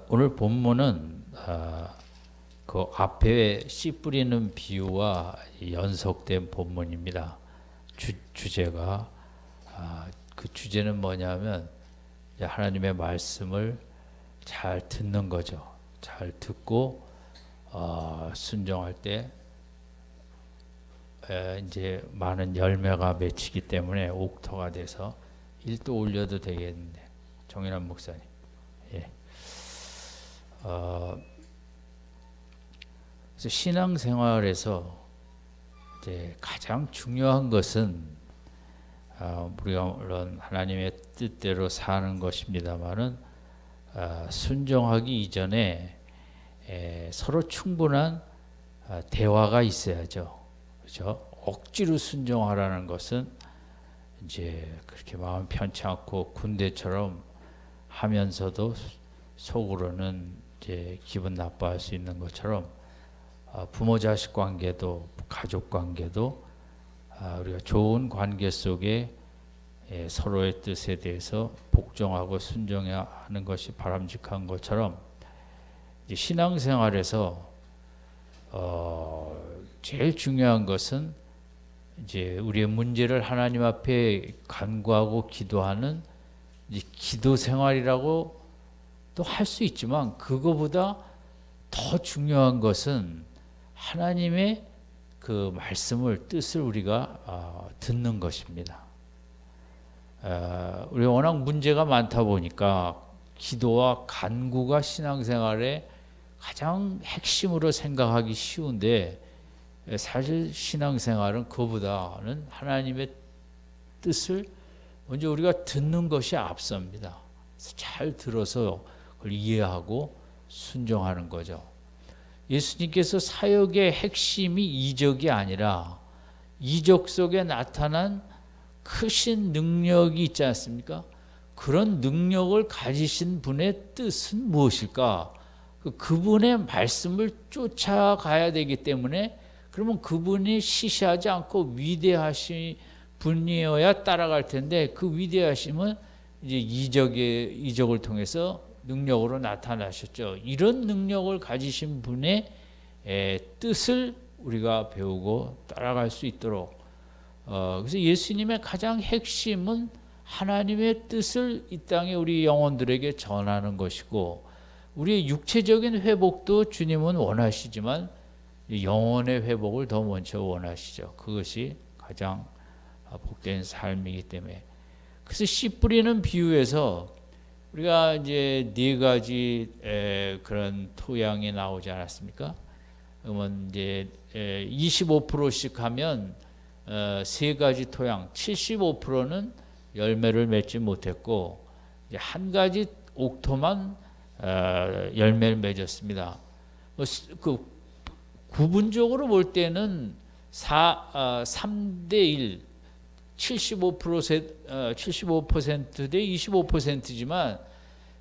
오늘 본문은 그 앞에 씨 뿌리는 비유와 연속된 본문입니다. 주제가 그 주제는 뭐냐면 하나님의 말씀을 잘 듣는 거죠. 잘 듣고 순종할 때 이제 많은 열매가 맺히기 때문에 옥토가 돼서 일도 올려도 되겠는데, 정인환 목사님. 예. 그래서 신앙생활에서 이제 가장 중요한 것은 우리가 물론 하나님의 뜻대로 사는 것입니다만은 순종하기 이전에 서로 충분한 대화가 있어야죠. 그렇죠? 억지로 순종하라는 것은 이제 그렇게 마음 편치 않고 군대처럼 하면서도 속으로는 이제 기분 나빠할 수 있는 것처럼 부모 자식 관계도 가족 관계도 우리가 좋은 관계 속에 서로의 뜻에 대해서 복종하고 순종해야 하는 것이 바람직한 것처럼 신앙생활에서 제일 중요한 것은 이제 우리의 문제를 하나님 앞에 간구하고 기도하는 기도 생활이라고 또 할 수 있지만, 그거보다 더 중요한 것은 하나님의 그 말씀을, 뜻을 우리가 듣는 것입니다. 우리가 워낙 문제가 많다 보니까 기도와 간구가 신앙생활의 가장 핵심으로 생각하기 쉬운데, 사실 신앙생활은 그보다는 하나님의 뜻을 먼저 우리가 듣는 것이 앞섭니다. 잘 들어서 그걸 이해하고 순종하는 거죠. 예수님께서 사역의 핵심이 이적이 아니라 이적 속에 나타난 크신 능력이 있지 않습니까? 그런 능력을 가지신 분의 뜻은 무엇일까? 그분의 말씀을 쫓아가야 되기 때문에, 그러면 그분이 시시하지 않고 위대하신 분이어야 따라갈 텐데, 그 위대하심은 이제 이적을 통해서 능력으로 나타나셨죠. 이런 능력을 가지신 분의 뜻을 우리가 배우고 따라갈 수 있도록, 그래서 예수님의 가장 핵심은 하나님의 뜻을 이 땅에 우리 영혼들에게 전하는 것이고, 우리의 육체적인 회복도 주님은 원하시지만 영혼의 회복을 더 먼저 원하시죠. 그것이 가장 복된 삶이기 때문에. 그래서 씨 뿌리는 비유에서 우리가 이제 네 가지 그런 토양이 나오지 않았습니까? 그러면 이제 25%씩 하면 세 가지 토양, 75%는 열매를 맺지 못했고, 이제 한 가지 옥토만 열매를 맺었습니다. 그 구분적으로 볼 때는 3대 1, 75% 대 25%지만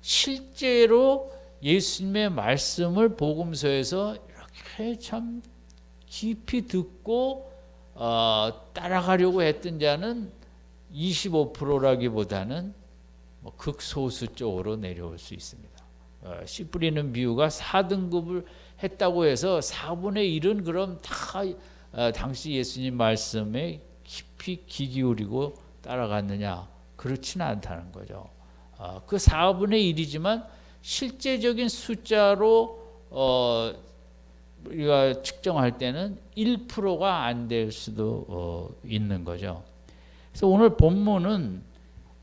실제로 예수님의 말씀을 복음서에서 이렇게 참 깊이 듣고 따라가려고 했던 자는 25%라기보다는 극소수 쪽으로 내려올 수 있습니다. 씨 뿌리는 비유가 4등급을 했다고 해서 4분의 1은 그럼 다 당시 예수님 말씀에 깊이 귀 기울이고 따라갔느냐? 그렇지는 않다는 거죠. 그 4분의 1이지만 실제적인 숫자로 우리가 측정할 때는 1%가 안 될 수도 있는 거죠. 그래서 오늘 본문은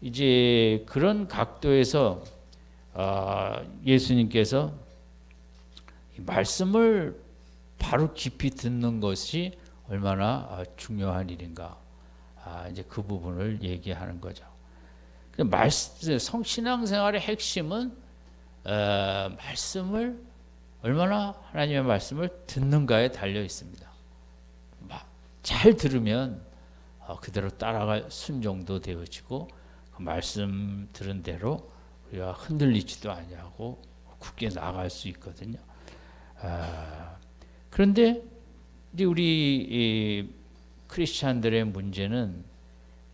이제 그런 각도에서 예수님께서 말씀을 바로 깊이 듣는 것이 얼마나 중요한 일인가, 이제 그 부분을 얘기하는 거죠. 성신앙생활의 핵심은 말씀을 얼마나 하나님의 말씀을 듣는가에 달려 있습니다. 잘 들으면 그대로 따라갈 순종도 되어지고, 그 말씀 들은 대로 우리가 흔들리지도 아니하고 굳게 나아갈 수 있거든요. 그런데 이제 우리 크리스찬들의 문제는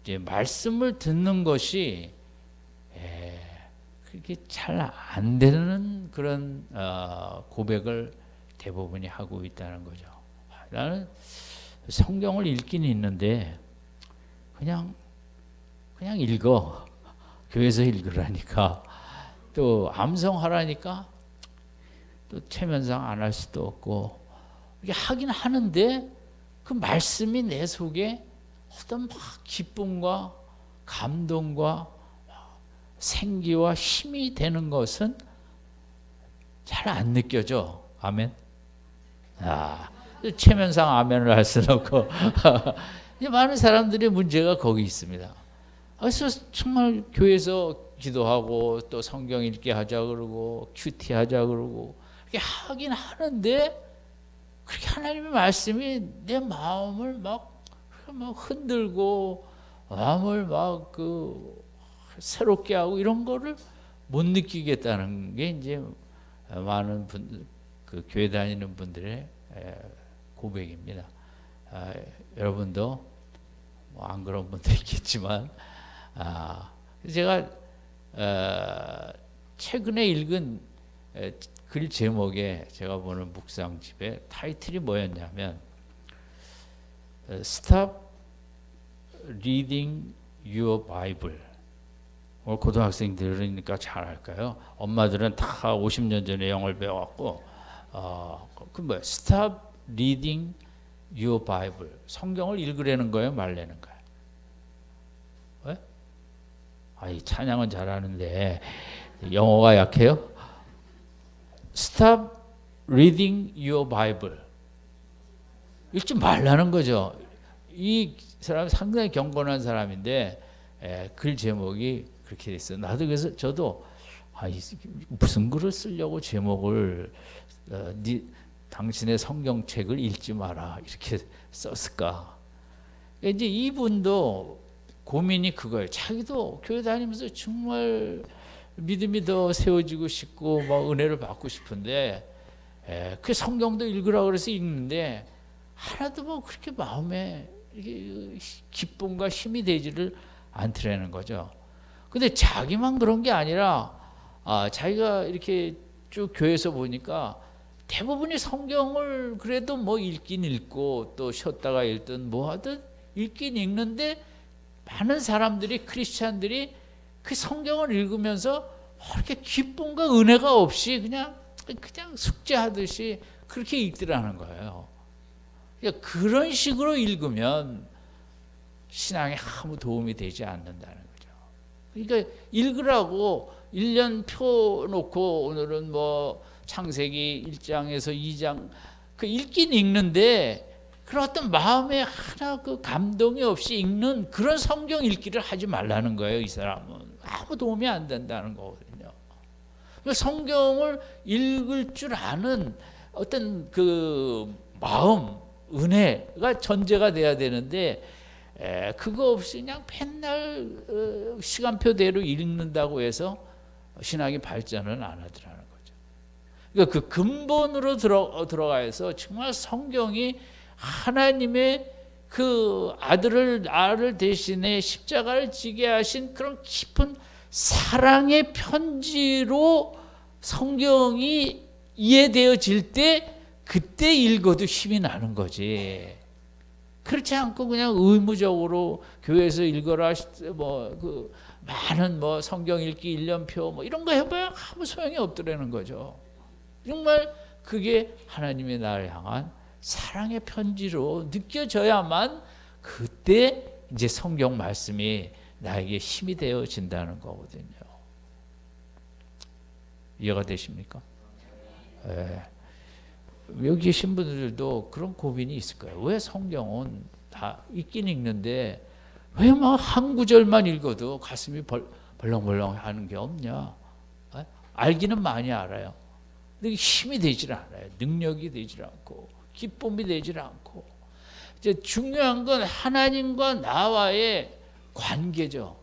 이제 말씀을 듣는 것이 그렇게 잘 안 되는 그런 고백을 대부분이 하고 있다는 거죠. 나는 성경을 읽긴 읽는데 그냥 읽어. 교회에서 읽으라니까. 또 암송하라니까 또 최면상 안 할 수도 없고 이게 하긴 하는데 그 말씀이 내 속에 어떤 막 기쁨과 감동과 생기와 힘이 되는 것은 잘 안 느껴져. 아멘. 최면상 아멘을 할 수는 없고 많은 사람들의 문제가 거기 있습니다. 그래서 정말 교회에서 기도하고 또 성경 읽게 하자 그러고 큐티 하자 그러고 그렇게 하긴 하는데 그렇게 하나님의 말씀이 내 마음을 막 흔들고 마음을 막 새롭게 하고 이런 거를 못 느끼겠다는 게 이제 많은 그 교회 다니는 분들의 고백입니다. 여러분도 뭐 안 그런 분도 있겠지만 제가 최근에 읽은 글 제목에 제가 보는 묵상집의 타이틀이 뭐였냐면 Stop reading your Bible. 오늘 고등학생들이니까 잘 알까요? 엄마들은 다 50년 전에 영어를 배워갖고 그 뭐야? Stop reading your Bible. 성경을 읽으라는 거예요, 말라는 거예요? 왜? 이 찬양은 잘하는데 영어가 약해요? Stop reading your Bible. 읽지 말라는 거죠. 이 사람 상당히 경건한 사람인데 글 제목이 그렇게 됐어요. 나도 그래서 저도 무슨 글을 쓰려고 제목을 당신의 성경책을 읽지 마라 이렇게 썼을까? 이제 이분도 고민이 그거예요. 자기도 교회 다니면서 정말 믿음이 더 세워지고 싶고 막 은혜를 받고 싶은데 그 성경도 읽으라고 그래서 읽는데 하나도 뭐 그렇게 마음에 기쁨과 힘이 되지를 않더라는 거죠. 근데 자기만 그런 게 아니라 자기가 이렇게 쭉 교회에서 보니까 대부분이 성경을 그래도 뭐 읽긴 읽고 또 쉬었다가 읽든 뭐 하든 읽긴 읽는데 많은 사람들이 크리스찬들이 그 성경을 읽으면서 이렇게 기쁨과 은혜가 없이 그냥 숙제하듯이 그렇게 읽더라는 거예요. 그러니까 그런 식으로 읽으면 신앙에 아무 도움이 되지 않는다는 거죠. 그러니까 읽으라고 1년 표 놓고 오늘은 뭐 창세기 1장에서 2장 그 읽긴 읽는데 그런 어떤 마음에 하나 그 감동이 없이 읽는 그런 성경 읽기를 하지 말라는 거예요. 이 사람은 아무 도움이 안 된다는 거거든요. 성경을 읽을 줄 아는 어떤 그 마음, 은혜가 전제가 돼야 되는데 그거 없이 그냥 맨날 시간표대로 읽는다고 해서 신앙이 발전은 안 하더라는 거죠. 그러니까 그 근본으로 들어가서 정말 성경이 하나님의 그 알을 대신에 십자가를 지게 하신 그런 깊은 사랑의 편지로 성경이 이해되어질 때 그때 읽어도 힘이 나는 거지. 그렇지 않고 그냥 의무적으로 교회에서 읽어라 뭐 많은 뭐 성경 읽기 1년표 뭐 이런 거 해봐야 아무 소용이 없더라는 거죠. 정말 그게 하나님의 나를 향한 사랑의 편지로 느껴져야만 그때 이제 성경 말씀이 나에게 힘이 되어진다는 거거든요. 이해가 되십니까? 여기 계신 분들도 그런 고민이 있을 거예요. 왜 성경은 다 읽긴 읽는데 왜 막 한 구절만 읽어도 가슴이 벌렁벌렁 하는 게 없냐? 알기는 많이 알아요. 근데 힘이 되질 않아요. 능력이 되질 않고 기쁨이 되질 않고 이제 중요한 건 하나님과 나와의 관계죠.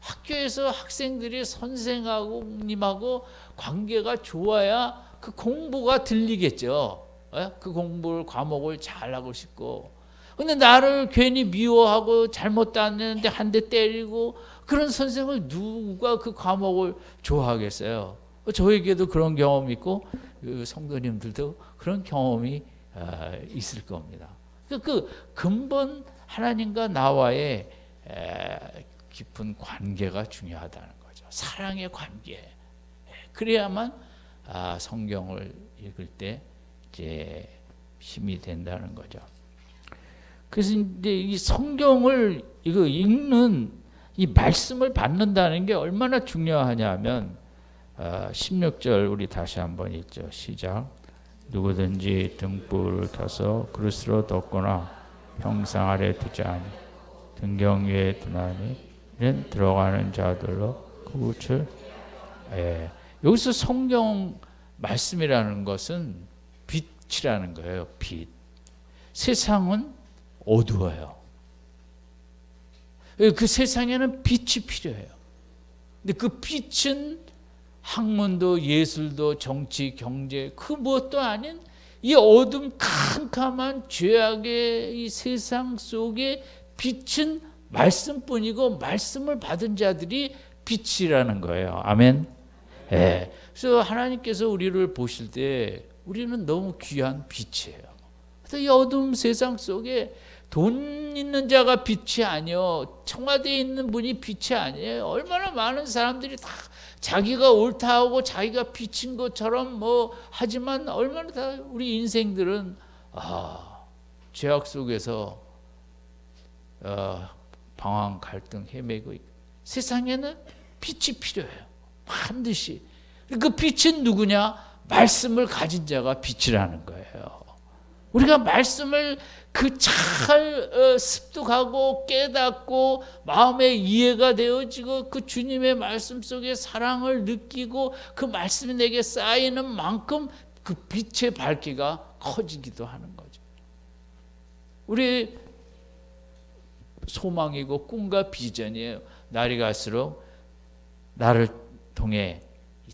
학교에서 학생들이 선생님하고 관계가 좋아야 그 공부가 들리겠죠. 그 공부를 과목을 잘하고 싶고 근데 나를 괜히 미워하고 잘못 다녔는데 한 대 때리고 그런 선생을 누가 그 과목을 좋아하겠어요? 저에게도 그런 경험이 있고 그 성도님들도 그런 경험이 있을 겁니다. 그 근본 하나님과 나와의 깊은 관계가 중요하다는 거죠. 사랑의 관계. 그래야만 성경을 읽을 때 이제 힘이 된다는 거죠. 그래서 이제 이 성경을 이거 읽는 이 말씀을 받는다는 게 얼마나 중요하냐면 16절 우리 다시 한번 읽죠. 시작. 누구든지 등불을 켜서 그릇으로 덮거나 형상 아래 두지 아니 등경 위에 두나니 이는 들어가는 자들로 그 빛을 여기서 성경 말씀이라는 것은 빛이라는 거예요. 빛. 세상은 어두워요. 그 세상에는 빛이 필요해요. 근데 그 빛은 학문도 예술도 정치 경제 그 무엇도 아닌 이 어둠 캄캄한 죄악의 이 세상 속에 빛은 말씀뿐이고 말씀을 받은 자들이 빛이라는 거예요. 아멘. 예. 그래서 하나님께서 우리를 보실 때 우리는 너무 귀한 빛이에요. 그래서 이 어둠 세상 속에 돈 있는 자가 빛이 아니요, 청와대에 있는 분이 빛이 아니에요. 얼마나 많은 사람들이 다 자기가 옳다 하고 자기가 빛인 것처럼 뭐 하지만 얼마나 다 우리 인생들은 죄악 속에서 방황 갈등 헤매고 있고 세상에는 빛이 필요해요. 반드시. 그 빛은 누구냐? 말씀을 가진 자가 빛이라는 거예요. 우리가 말씀을 그 잘 습득하고 깨닫고 마음에 이해가 되어지고 그 주님의 말씀 속에 사랑을 느끼고 그 말씀이 내게 쌓이는 만큼 그 빛의 밝기가 커지기도 하는 거죠. 우리 소망이고 꿈과 비전이에요. 날이 갈수록 나를 통해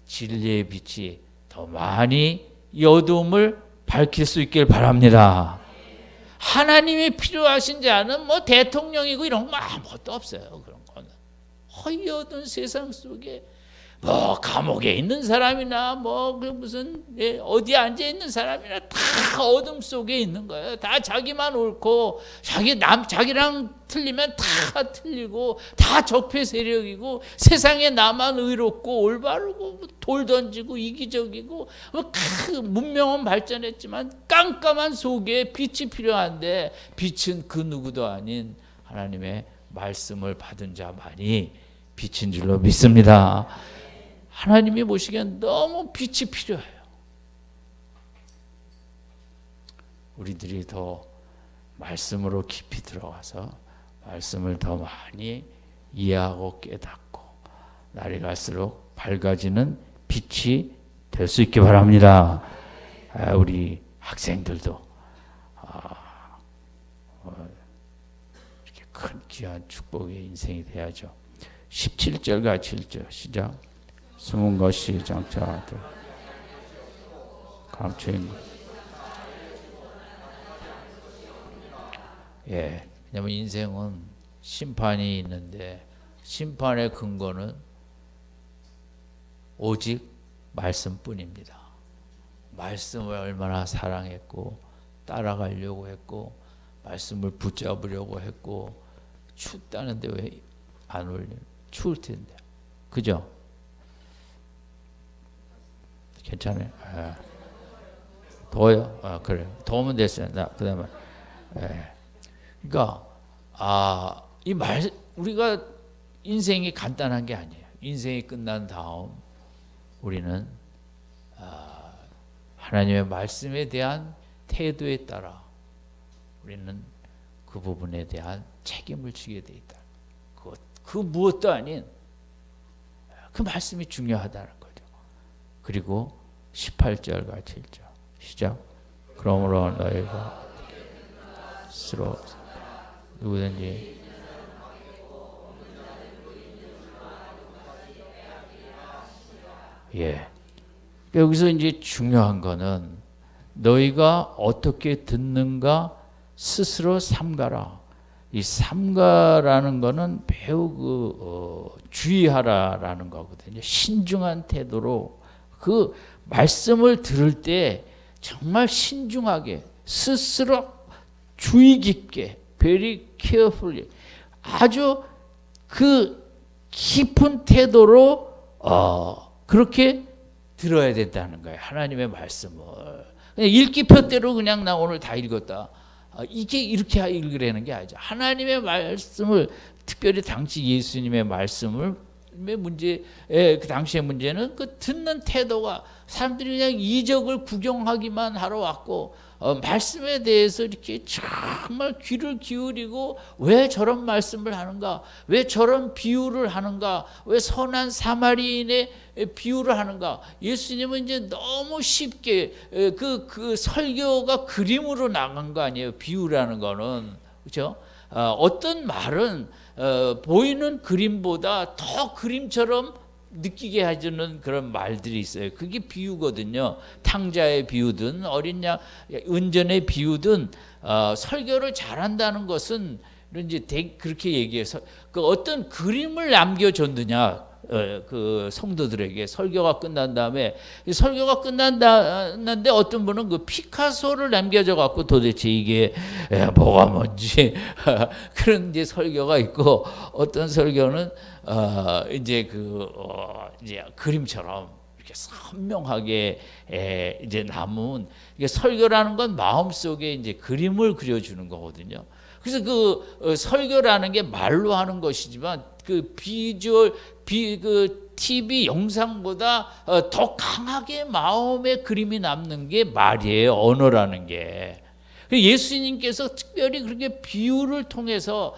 진리의 빛이 더 많이 이 어두움을 밝힐 수 있길 바랍니다. 하나님이 필요하신 자는 뭐 대통령이고 이런 거 아무것도 없어요. 그런 거는 허이어둔 세상 속에 뭐 감옥에 있는 사람이나 뭐 무슨 어디 앉아 있는 사람이나 다 어둠 속에 있는 거예요. 다 자기만 옳고 자기랑 틀리면 다 틀리고 다 적폐 세력이고 세상에 나만 의롭고 올바르고 돌 던지고 이기적이고 문명은 발전했지만 깜깜한 속에 빛이 필요한데 빛은 그 누구도 아닌 하나님의 말씀을 받은 자만이 빛인 줄로 믿습니다. 하나님이 보시기엔 너무 빛이 필요해요. 우리들이 더 말씀으로 깊이 들어가서 말씀을 더 많이 이해하고 깨닫고 날이 갈수록 밝아지는 빛이 될 수 있기 바랍니다. 우리 학생들도 이렇게 큰 귀한 축복의 인생이 돼야죠. 17절과 7절 시작. 숨은 것이 장차하되 감추인 것. 왜냐면 인생은 심판이 있는데 심판의 근거는 오직 말씀뿐입니다. 말씀을 얼마나 사랑했고 따라가려고 했고 말씀을 붙잡으려고 했고 춥다는데 왜 안 올리는? 추울 텐데. 그죠? 괜찮아요. 더워요? 그래. 더우면 됐어요. 그다음에 그러니까 우리가 인생이 간단한 게 아니에요. 인생이 끝난 다음 우리는 하나님의 말씀에 대한 태도에 따라 우리는 그 부분에 대한 책임을 지게 돼 있다. 그 무엇도 아닌 그 말씀이 중요하다는 거죠. 그리고 18절과 7절 시작. 그러므로 너희가 스스로 누구든지 여기서 이제 중요한 거는 너희가 어떻게 듣는가 스스로 삼가라. 이 삼가라는 거는 매우 주의하라라는 거거든요. 신중한 태도로 그 말씀을 들을 때 정말 신중하게 스스로 주의 깊게 very carefully 아주 그 깊은 태도로 그렇게 들어야 된다는 거예요. 하나님의 말씀을 그냥 읽기표대로 그냥 나 오늘 다 읽었다. 이게 이렇게 읽으라는 게 아니죠. 하나님의 말씀을 특별히 당시 예수님의 말씀을 그 당시의 문제는 그 듣는 태도가 사람들이 그냥 이적을 구경하기만 하러 왔고 말씀에 대해서 이렇게 정말 귀를 기울이고 왜 저런 말씀을 하는가, 왜 저런 비유를 하는가, 왜 선한 사마리인의 비유를 하는가. 예수님은 이제 너무 쉽게 그 설교가 그림으로 나간 거 아니에요. 비유라는 거는 그렇죠. 어떤 말은 보이는 그림보다 더 그림처럼 느끼게 해주는 그런 말들이 있어요. 그게 비유거든요. 탕자의 비유든 어린 양 은전의 비유든 설교를 잘한다는 것은 이제 그렇게 얘기해서 그 어떤 그림을 남겨줬느냐. 그 성도들에게 설교가 끝난 다음에 설교가 끝난다는데 어떤 분은 그 피카소를 남겨줘 갖고 도대체 이게 뭐가 뭔지 그런 이제 설교가 있고 어떤 설교는 이제 이제 그림처럼 이렇게 선명하게 이제 남은 이게 설교라는 건 마음 속에 이제 그림을 그려주는 거거든요. 그래서 그 설교라는 게 말로 하는 것이지만 그 비주얼 그 TV 영상보다 더 강하게 마음의 그림이 남는 게 말이에요. 언어라는 게. 예수님께서 특별히 그렇게 비유를 통해서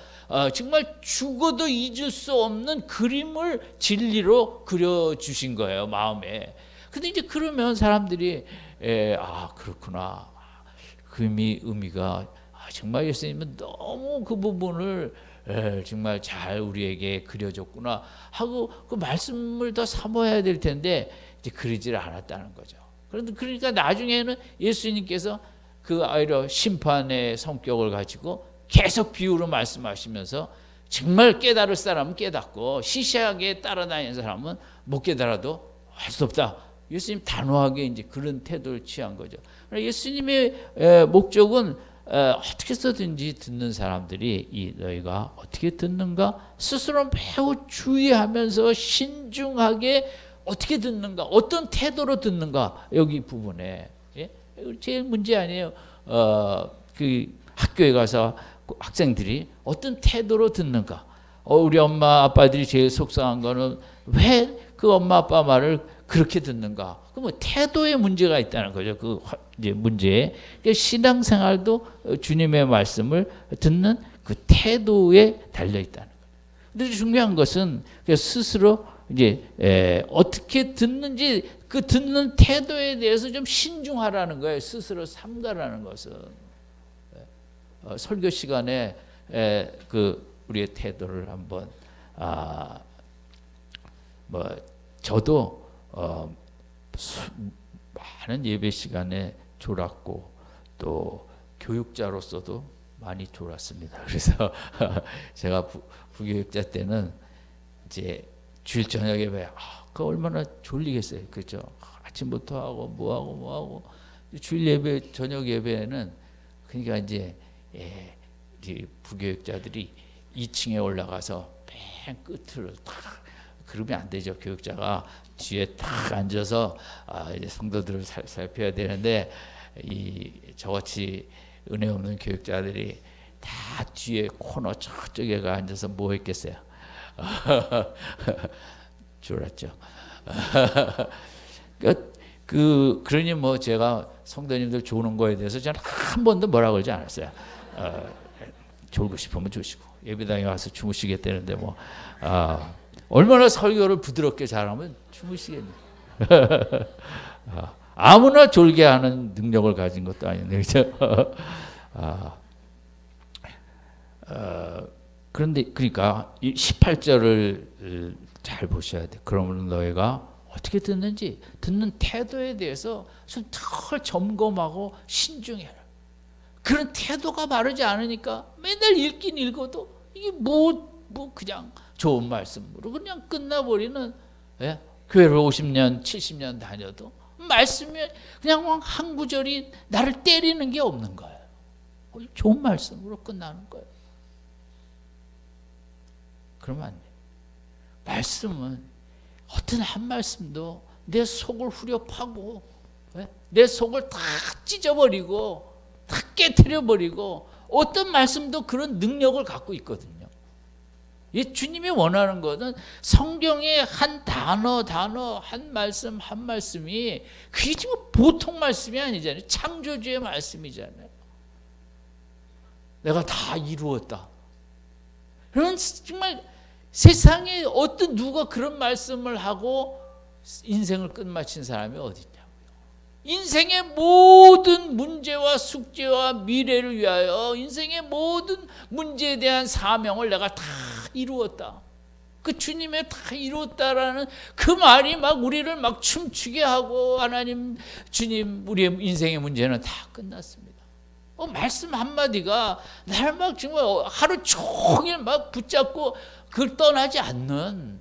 정말 죽어도 잊을 수 없는 그림을 진리로 그려주신 거예요. 마음에. 근데 이제 그러면 사람들이 그렇구나. 그 의미가 정말 예수님은 너무 그 부분을 정말 잘 우리에게 그려줬구나 하고 그 말씀을 더 사모해야 될 텐데 이제 그러지를 않았다는 거죠. 그러니까 나중에는 예수님께서 그 아이러 심판의 성격을 가지고 계속 비유로 말씀하시면서 정말 깨달을 사람은 깨닫고 시시하게 따라다니는 사람은 못 깨달아도 할 수 없다. 예수님 단호하게 이제 그런 태도를 취한 거죠. 예수님의 목적은 어떻게 해서든지 듣는 사람들이 너희가 어떻게 듣는가 스스로 매우 주의하면서 신중하게 어떻게 듣는가 어떤 태도로 듣는가 여기 부분에 제일 문제 아니에요. 그 학교에 가서 학생들이 어떤 태도로 듣는가. 우리 엄마 아빠들이 제일 속상한 거는 왜 그 엄마 아빠 말을 그렇게 듣는가. 그럼 태도에 문제가 있다는 거죠. 그 이제 문제에 신앙생활도 주님의 말씀을 듣는 그 태도에 달려 있다는 거예요. 근데 중요한 것은 스스로 이제 어떻게 듣는지 그 듣는 태도에 대해서 좀 신중하라는 거예요. 스스로 삼가라는 것은 설교 시간에 그 우리의 태도를 한번 저도 많은 예배 시간에 졸았고 또 교육자로서도 많이 졸았습니다. 그래서 제가 부교육자 때는 이제 주일 저녁 예배 그 얼마나 졸리겠어요, 그렇죠? 아침부터 하고 뭐하고 주일 예배 저녁 예배는 그러니까 이제 부교육자들이 2층에 올라가서 맨 끝으로 딱 그러면 안 되죠. 교육자가 뒤에 딱 앉아서 이제 성도들을 살펴야 되는데 저같이 은혜 없는 교육자들이 다 뒤에 코너 저쪽에 가 앉아서 뭐 했겠어요? 졸았죠. 그러니 뭐 제가 성도님들 조는 거에 대해서 저는 한 번도 뭐라 그러지 않았어요. 졸고 싶으면 주시고 예배당에 와서 주무시겠다는데 뭐 얼마나 설교를 부드럽게 잘하면 주무시겠네. 아무나 졸게 하는 능력을 가진 것도 아닌데 그렇죠? 그런데 그러니까 18절을 잘 보셔야 돼. 그러면 너희가 어떻게 듣는지 듣는 태도에 대해서 좀 덜 점검하고 신중해라. 그런 태도가 바르지 않으니까 맨날 읽긴 읽어도 이게 그냥 좋은 말씀으로 그냥 끝나버리는, 예? 교회를 50년 70년 다녀도 말씀이 그냥 한 구절이 나를 때리는 게 없는 거예요. 좋은 말씀으로 끝나는 거예요. 그러면 안 돼요. 말씀은 어떤 한 말씀도 내 속을 후려 파고, 예? 내 속을 다 찢어버리고 다 깨트려버리고, 어떤 말씀도 그런 능력을 갖고 있거든요. 주님이 원하는 것은 성경의 한 단어 한 말씀 한 말씀이 그게 지금 보통 말씀이 아니잖아요. 창조주의 말씀이잖아요. 내가 다 이루었다. 그런 정말 세상에 어떤 누가 그런 말씀을 하고 인생을 끝마친 사람이 어디 있냐고요. 인생의 모든 문제와 숙제와 미래를 위하여 인생의 모든 문제에 대한 사명을 내가 다 이루었다. 그 주님의 다 이루었다라는 그 말이 막 우리를 막 춤추게 하고, 하나님, 주님, 우리의 인생의 문제는 다 끝났습니다. 말씀 한마디가 나를 막 정말 하루 종일 막 붙잡고 그걸 떠나지 않는,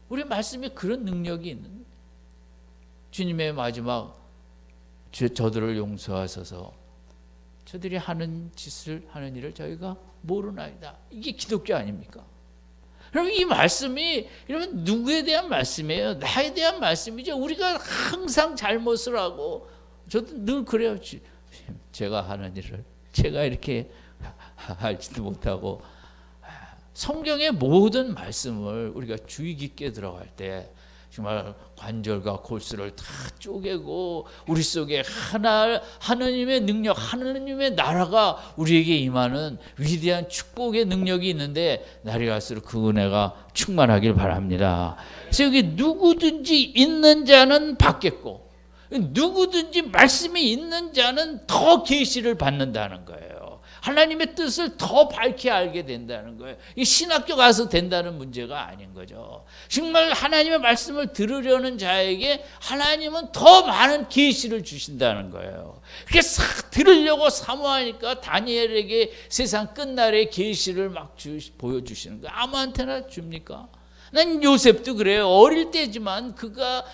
우리 말씀에 그런 능력이 있는, 주님의 마지막 저들을 용서하소서, 저들이 하는 짓을 하는 일을 저희가 모르나이다. 이게 기독교 아닙니까? 그럼 이 말씀이 이러면 누구에 대한 말씀이에요? 나에 대한 말씀이죠. 우리가 항상 잘못을 하고, 저도 늘 그래요. 제가 하는 일을 제가 이렇게 알지도 못하고, 성경의 모든 말씀을 우리가 주의 깊게 들어갈 때 정말 관절과 골수를 다 쪼개고 우리 속에 하나님의 능력, 하나님의 나라가 우리에게 임하는 위대한 축복의 능력이 있는데, 날이 갈수록 그 은혜가 충만하길 바랍니다. 그래서 여기 누구든지 있는 자는 받겠고, 누구든지 말씀이 있는 자는 더 계시를 받는다는 거예요. 하나님의 뜻을 더 밝히 알게 된다는 거예요. 이 신학교 가서 된다는 문제가 아닌 거죠. 정말 하나님의 말씀을 들으려는 자에게 하나님은 더 많은 계시를 주신다는 거예요. 그렇게 싹 들으려고 사모하니까 다니엘에게 세상 끝날의 계시를 막 보여주시는 거예요. 아무한테나 줍니까? 난 요셉도 그래요. 어릴 때지만 그가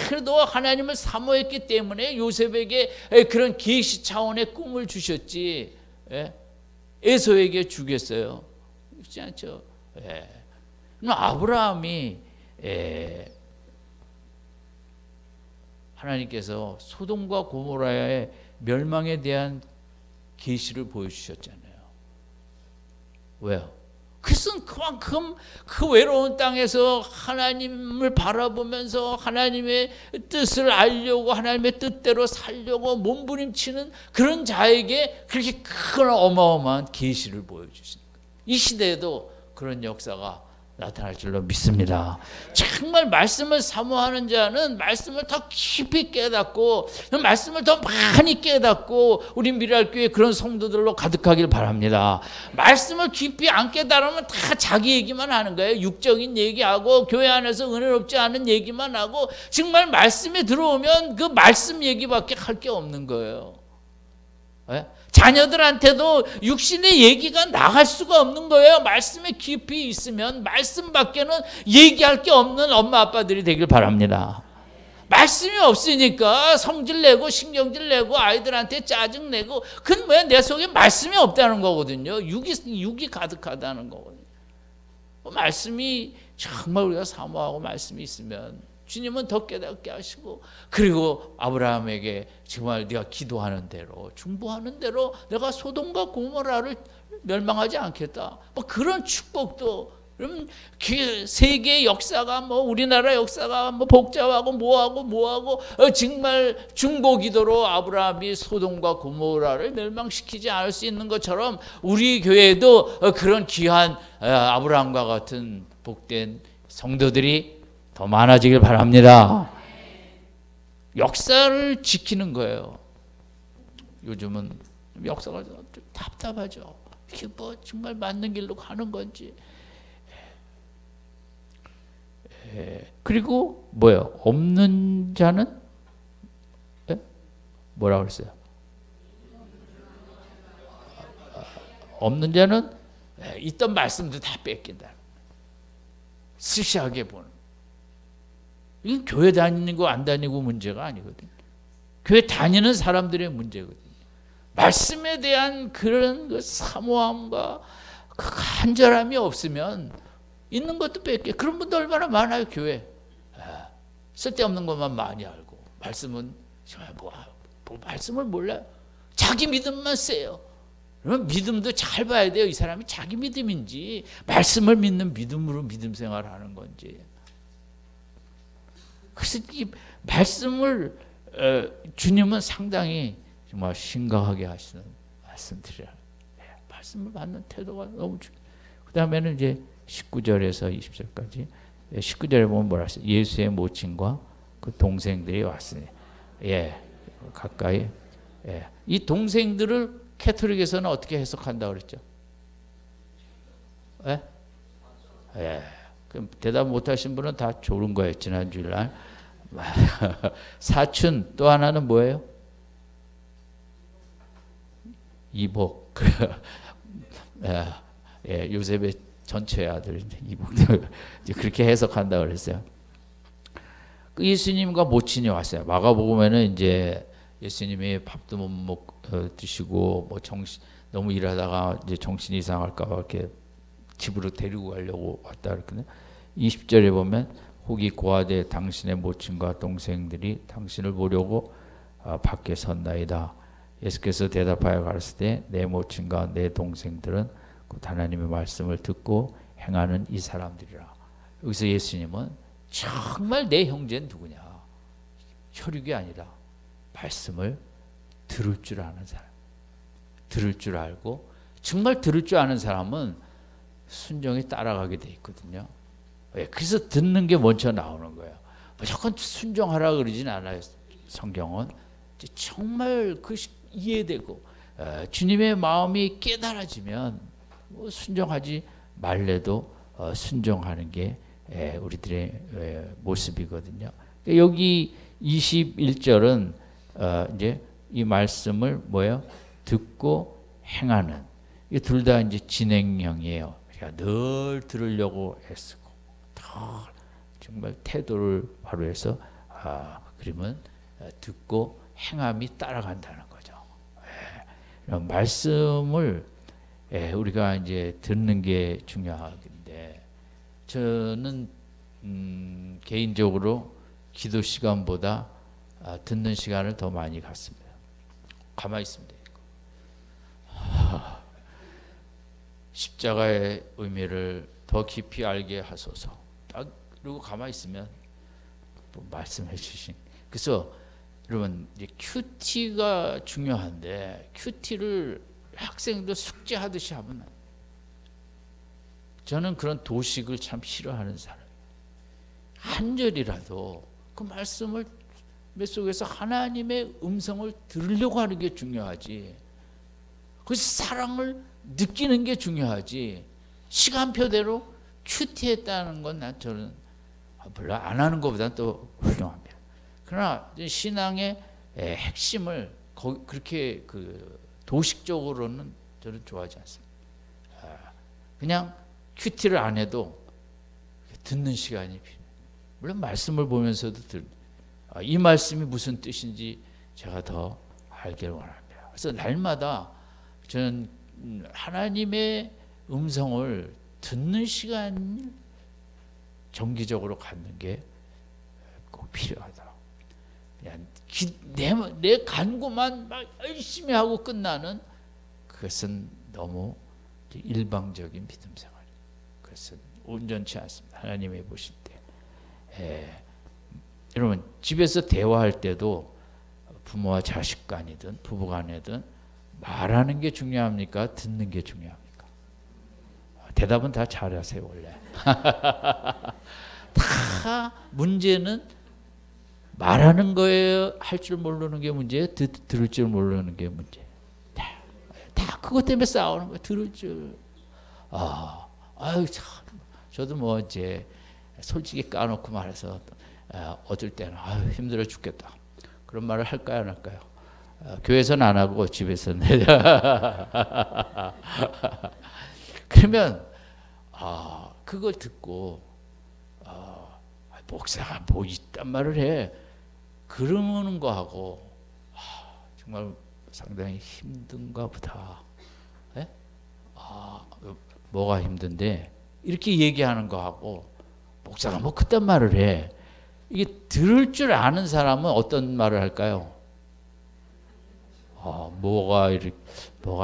그래도 하나님을 사모했기 때문에 요셉에게 그런 계시 차원의 꿈을 주셨지, 에서에게 주겠어요? 그렇지 않죠. 그럼 아브라함이 하나님께서 소돔과 고모라의 멸망에 대한 계시를 보여주셨잖아요. 왜요? 그것은 그만큼 그 외로운 땅에서 하나님을 바라보면서 하나님의 뜻을 알려고, 하나님의 뜻대로 살려고 몸부림치는 그런 자에게 그렇게 큰 어마어마한 계시를 보여주시는 거예요. 이 시대에도 그런 역사가 나타날 줄로 믿습니다. 정말 말씀을 사모하는 자는 말씀을 더 깊이 깨닫고, 말씀을 더 많이 깨닫고, 우리 미랄교회 그런 성도들로 가득하길 바랍니다. 말씀을 깊이 안 깨달으면 다 자기 얘기만 하는 거예요. 육적인 얘기하고 교회 안에서 은혜롭지 않은 얘기만 하고, 정말 말씀에 들어오면 그 말씀 얘기밖에 할 게 없는 거예요. 자녀들한테도 육신의 얘기가 나갈 수가 없는 거예요. 말씀에 깊이 있으면 말씀밖에는 얘기할 게 없는 엄마 아빠들이 되길 바랍니다. 말씀이 없으니까 성질 내고 신경질 내고 아이들한테 짜증 내고, 그건 뭐야? 내 속에 말씀이 없다는 거거든요. 육이 가득하다는 거거든요. 말씀이 정말 우리가 사모하고 말씀이 있으면 주님은 더 깨닫게 하시고, 그리고 아브라함에게 정말 네가 기도하는 대로, 중보하는 대로 내가 소돔과 고모라를 멸망하지 않겠다, 뭐 그런 축복도. 그럼 세계 역사가 우리나라 역사가 복잡하고 뭐하고 정말 중보 기도로 아브라함이 소돔과 고모라를 멸망시키지 않을 수 있는 것처럼 우리 교회에도 그런 귀한 아브라함과 같은 복된 성도들이 더 많아지길 바랍니다. 역사를 지키는 거예요. 요즘은 역사가 좀 답답하죠. 이게 정말 맞는 길로 가는 건지. 그리고 뭐예요? 없는 자는 뭐라 그랬어요? 없는 자는 있던 말씀도 다 뺏긴다. 시시하게 보는. 이건 교회 다니는 거 안 다니고 문제가 아니거든. 교회 다니는 사람들의 문제거든. 말씀에 대한 그런 그 사모함과 그 간절함이 없으면 있는 것도 뺏게. 그런 분들 얼마나 많아요, 교회. 쓸데없는 것만 많이 알고 말씀은 뭐 말씀을 몰라요. 자기 믿음만 세요. 그러면 믿음도 잘 봐야 돼요. 이 사람이 자기 믿음인지 말씀을 믿는 믿음으로 믿음 생활하는 건지. 그래서 이 말씀을 주님은 상당히 정말 심각하게 하시는 말씀들이라. 말씀을 받는 태도가 너무 중요해요. 그 다음에는 이제 19절에서 20절까지 19절에 보면 뭐라 하세요? 예수의 모친과 그 동생들이 왔으니 가까이. 이 동생들을 캐톨릭에서는 어떻게 해석한다고 그랬죠? 그럼 대답 못하신 분은 다 좋은 거예요. 지난 주일날. 사춘. 또 하나는 뭐예요? 이복. 요셉의 전체 아들인데 이복. 그렇게 해석한다고 그랬어요. 그 예수님과 모친이 왔어요. 마가복음에는 이제 예수님이 밥도 못 드시고 뭐 너무 일하다가 이제 정신이 이상할까 봐 이렇게 집으로 데리고 가려고 왔다 그랬거든요. 20절에 보면 혹이 고아되 당신의 모친과 동생들이 당신을 보려고 밖에 섰나이다. 예수께서 대답하여 가르치되 내 모친과 내 동생들은 곧 하나님의 말씀을 듣고 행하는 이 사람들이라. 여기서 예수님은 정말 내 형제는 누구냐? 혈육이 아니라 말씀을 들을 줄 아는 사람. 들을 줄 알고 정말 들을 줄 아는 사람은 순종이 따라가게 돼 있거든요. 그래서 듣는 게 먼저 나오는 거예요. 무조건 순종하라 그러진 않아요. 성경은 정말 그 이해되고 주님의 마음이 깨달아지면 순종하지 말래도 순종하는 게 우리들의 모습이거든요. 여기 21절은 이제 이 말씀을 뭐예요? 듣고 행하는. 이 둘 다 이제 진행형이에요. 그러니까 늘 들으려고 애쓰고, 정말 태도를 바로 해서 그러면 듣고 행함이 따라간다는 거죠. 말씀을 우리가 이제 듣는 게 중요한데, 저는 개인적으로 기도 시간보다 듣는 시간을 더 많이 갖습니다. 가만히 있으면 돼요. 십자가의 의미를 더 깊이 알게 하소서. 딱 그리고 가만히 있으면 말씀해 주신. 그래서 여러분 이제 큐티가 중요한데 큐티를 학생들 숙제하듯이 하면 저는 그런 도식을 참 싫어하는 사람이에요. 한 절이라도 그 말씀을 속에서 하나님의 음성을 들으려고 하는 게 중요하지. 그래서 사랑을 느끼는 게 중요하지. 시간표대로 큐티했다는 건 저는 별로 안 하는 것보다는 또 훌륭합니다. 그러나 신앙의 핵심을 그렇게 도식적으로는 저는 좋아하지 않습니다. 그냥 큐티를 안 해도 듣는 시간이 필요해요. 물론 말씀을 보면서도 이 말씀이 무슨 뜻인지 제가 더 알기를 원합니다. 그래서 날마다 저는 하나님의 음성을 듣는 시간을 정기적으로 갖는 게 꼭 필요하다. 그냥 내 간구만 막 열심히 하고 끝나는 그것은 너무 일방적인 믿음 생활이에요. 그것은 온전치 않습니다. 하나님이 보실 때. 여러분 집에서 대화할 때도 부모와 자식 간이든 부부 간이든 말하는 게 중요합니까? 듣는 게 중요합니까? 대답은 다 잘하세요 원래. 다 문제는 말하는 거에 할 줄 모르는 게 문제예요? 들을 줄 모르는 게 문제예요? 다 그것 때문에 싸우는 거예요. 들을 줄. 아유 참. 저도 뭐 이제 솔직히 까놓고 말해서 어떨 때는 아유 힘들어 죽겠다. 그런 말을 할까요 안 할까요? 교회에서는 안 하고 집에서는. 그러면 그걸 듣고 목사가 뭐 이딴 말을 해 그러는 거하고 정말 상당히 힘든가 보다. 예? 뭐가 힘든데 이렇게 얘기하는 거하고 목사가 뭐 그딴 말을 해 이게 들을 줄 아는 사람은 어떤 말을 할까요? 뭐가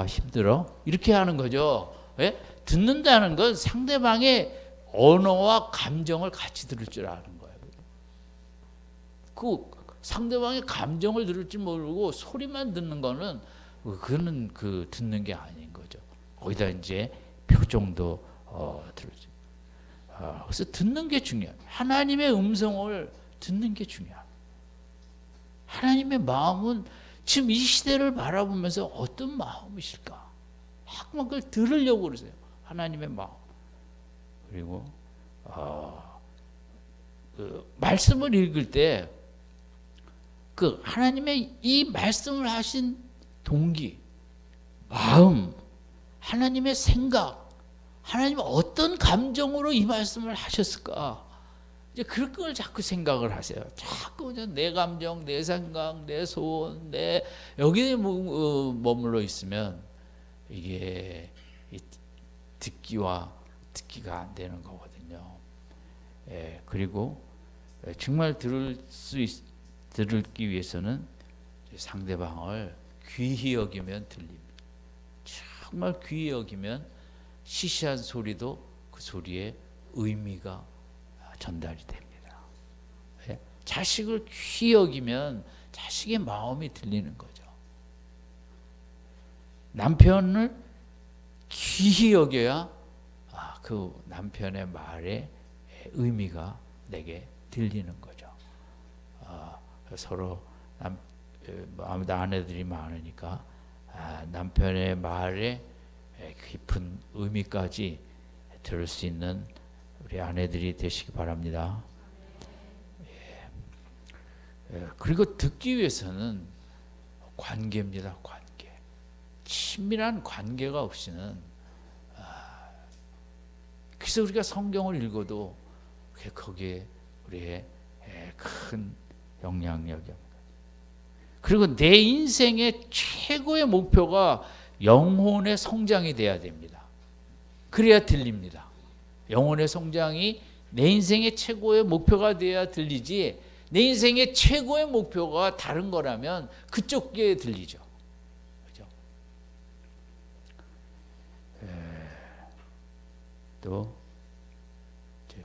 힘들어? 이렇게 하는 거죠. 예? 듣는다는 건 상대방의 언어와 감정을 같이 들을 줄 아는 거예요. 그 상대방의 감정을 들을 줄 모르고 소리만 듣는 거는 그거는 그 듣는 게 아닌 거죠. 거기다 이제 표정도 들을지. 그래서 듣는 게 중요해요. 하나님의 음성을 듣는 게 중요해요. 하나님의 마음은 지금 이 시대를 바라보면서 어떤 마음이실까? 막 그걸 들으려고 그러세요. 하나님의 마음. 그리고 그 말씀을 읽을 때 그 하나님의 이 말씀을 하신 동기, 마음, 하나님의 생각, 하나님은 어떤 감정으로 이 말씀을 하셨을까? 이제 그런 걸 자꾸 생각을 하세요. 자꾸 내 감정, 내 생각, 내 소원, 내 여기에 머물러 있으면 이게 듣기가 안 되는 거거든요. 그리고 정말 들기 위해서는 상대방을 귀히 여기면 들립니다. 정말 귀히 여기면 시시한 소리도 그 소리에 의미가 전달이 됩니다. 자식을 귀히 여기면 자식의 마음이 들리는 거죠. 남편을 귀히 여겨야 그 남편의 말에 의미가 내게 들리는 거죠. 서로 아무도 아내들이 많으니까 남편의 말에 깊은 의미까지 들을 수 있는 우리 아내들이 되시기 바랍니다. 그리고 듣기 위해서는 관계입니다. 관계. 친밀한 관계가 없이는 그래서 우리가 성경을 읽어도 거기에 우리의 큰 영향력이. 그리고 내 인생의 최고의 목표가 영혼의 성장이 돼야 됩니다. 그래야 들립니다. 영혼의 성장이 내 인생의 최고의 목표가 돼야 들리지, 내 인생의 최고의 목표가 다른 거라면 그쪽에 들리죠. 그죠? 또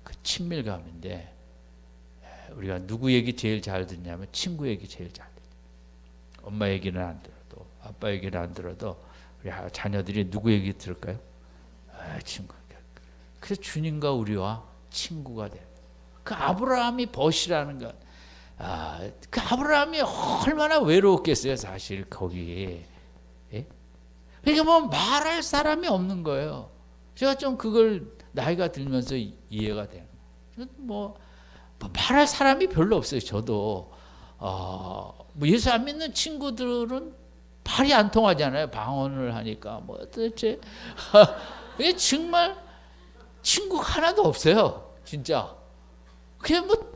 그 친밀감인데 우리가 누구 얘기 제일 잘 듣냐면 친구 얘기 제일 잘 듣죠. 엄마 얘기는 안 들어도 아빠 얘기는 안 들어도 우리 자녀들이 누구 얘기 들을까요? 친구. 그래서 주님과 우리와 친구가 돼요. 그 아브라함이 벗이라는 것. 그 아브라함이 얼마나 외로웠겠어요, 사실 거기에. 예? 그러니까 뭐 말할 사람이 없는 거예요. 제가 좀 그걸 나이가 들면서 이해가 돼요. 뭐 말할 사람이 별로 없어요. 저도 뭐 예수 안 믿는 친구들은 말이 안 통하잖아요. 방언을 하니까 뭐 도대체 이게 정말 친구가 하나도 없어요. 진짜. 그냥 뭐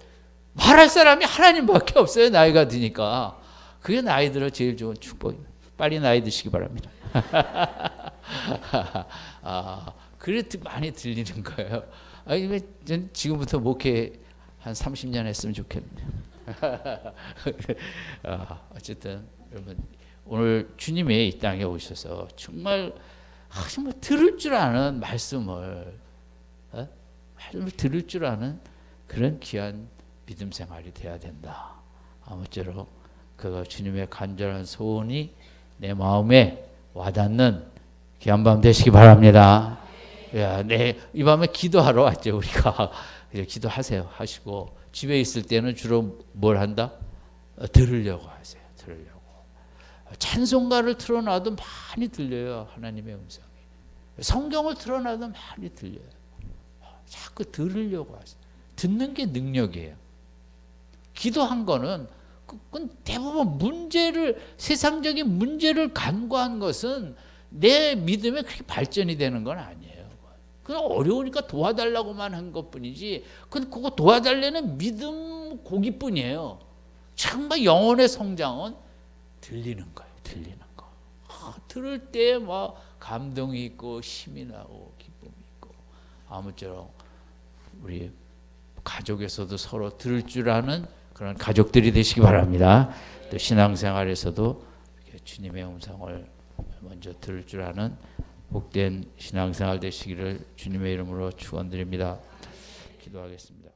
말할 사람이 하나님밖에 없어요. 나이가 드니까. 그게 나이 들어 제일 좋은 축복입니다. 빨리 나이 드시기 바랍니다. 그래 많이 들리는 거예요. 전 지금부터 목회 한 30년 했으면 좋겠네요. 어쨌든 여러분 오늘 주님의 이 땅에 오셔서 정말 들을 줄 아는 말씀을 들을 줄 아는 그런 귀한 믿음 생활이 돼야 된다. 아무쪼록 그 주님의 간절한 소원이 내 마음에 와닿는 귀한 밤 되시기 바랍니다. 이 밤에 기도하러 왔죠. 우리가 기도하세요. 하시고 집에 있을 때는 주로 뭘 한다? 들으려고 하세요. 들으려고. 찬송가를 틀어놔도 많이 들려요. 하나님의 음성이. 성경을 틀어놔도 많이 들려요. 자꾸 들으려고 하세요. 듣는 게 능력이에요. 기도한 거는 그건 대부분 세상적인 문제를 간과한 것은 내 믿음에 그렇게 발전이 되는 건 아니에요. 그냥 어려우니까 도와달라고만 한 것뿐이지, 그거 도와달라는 믿음 고기뿐이에요. 정말 영혼의 성장은 들리는 거예요. 들리는 거. 들을 때 막 감동이 있고 힘이 나고 기쁨이 있고, 아무쪼록 우리 가족에서도 서로 들을 줄 아는 그런 가족들이 되시기 바랍니다. 또 신앙생활에서도 주님의 음성을 먼저 들을 줄 아는 복된 신앙생활 되시기를 주님의 이름으로 축원드립니다. 기도하겠습니다.